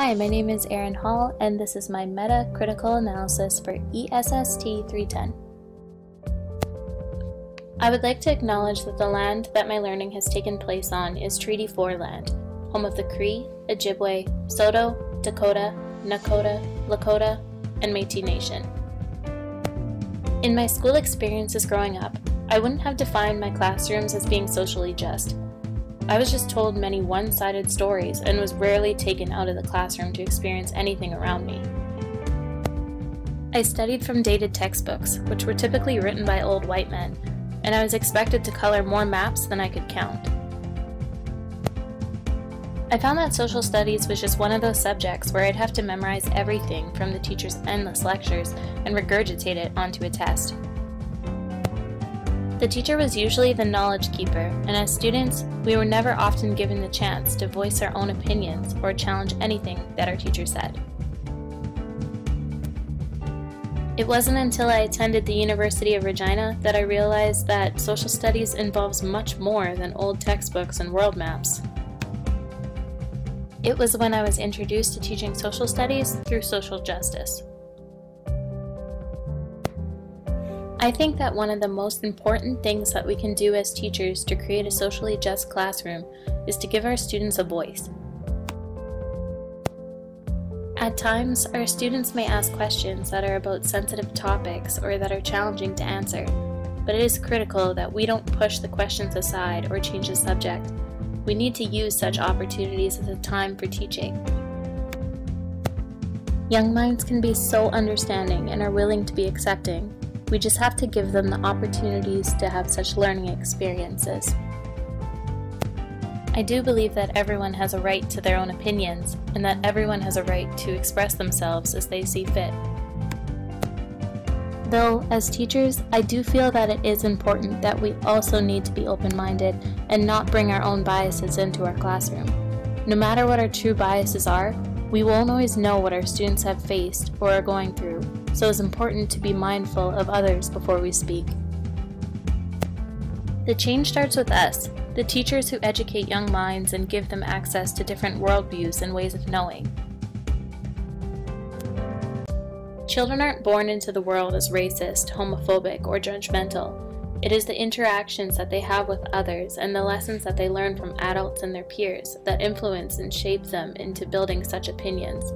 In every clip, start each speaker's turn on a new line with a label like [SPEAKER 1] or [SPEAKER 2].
[SPEAKER 1] Hi, my name is Erin Hall, and this is my meta-critical analysis for ESST 310. I would like to acknowledge that the land that my learning has taken place on is Treaty 4 land, home of the Cree, Ojibwe, Saulteaux, Dakota, Nakota, Lakota, and Métis Nation. In my school experiences growing up, I wouldn't have defined my classrooms as being socially just. I was just told many one-sided stories and was rarely taken out of the classroom to experience anything around me. I studied from dated textbooks, which were typically written by old white men, and I was expected to color more maps than I could count. I found that social studies was just one of those subjects where I'd have to memorize everything from the teacher's endless lectures and regurgitate it onto a test. The teacher was usually the knowledge keeper, and as students, we were never often given the chance to voice our own opinions or challenge anything that our teacher said. It wasn't until I attended the University of Regina that I realized that social studies involves much more than old textbooks and world maps. It was when I was introduced to teaching social studies through social justice. I think that one of the most important things that we can do as teachers to create a socially just classroom is to give our students a voice. At times, our students may ask questions that are about sensitive topics or that are challenging to answer, but it is critical that we don't push the questions aside or change the subject. We need to use such opportunities as a time for teaching. Young minds can be so understanding and are willing to be accepting. We just have to give them the opportunities to have such learning experiences. I do believe that everyone has a right to their own opinions, and that everyone has a right to express themselves as they see fit. Though, as teachers, I do feel that it is important that we also need to be open-minded and not bring our own biases into our classroom. No matter what our true biases are, we won't always know what our students have faced or are going through, so it's important to be mindful of others before we speak. The change starts with us, the teachers who educate young minds and give them access to different worldviews and ways of knowing. Children aren't born into the world as racist, homophobic, or judgmental. It is the interactions that they have with others and the lessons that they learn from adults and their peers that influence and shape them into building such opinions.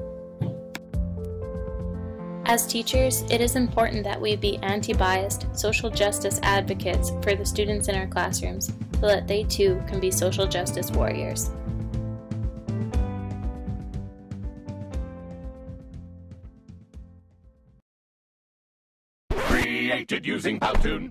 [SPEAKER 1] As teachers, it is important that we be anti-biased, social justice advocates for the students in our classrooms so that they too can be social justice warriors.
[SPEAKER 2] Created using Powtoon.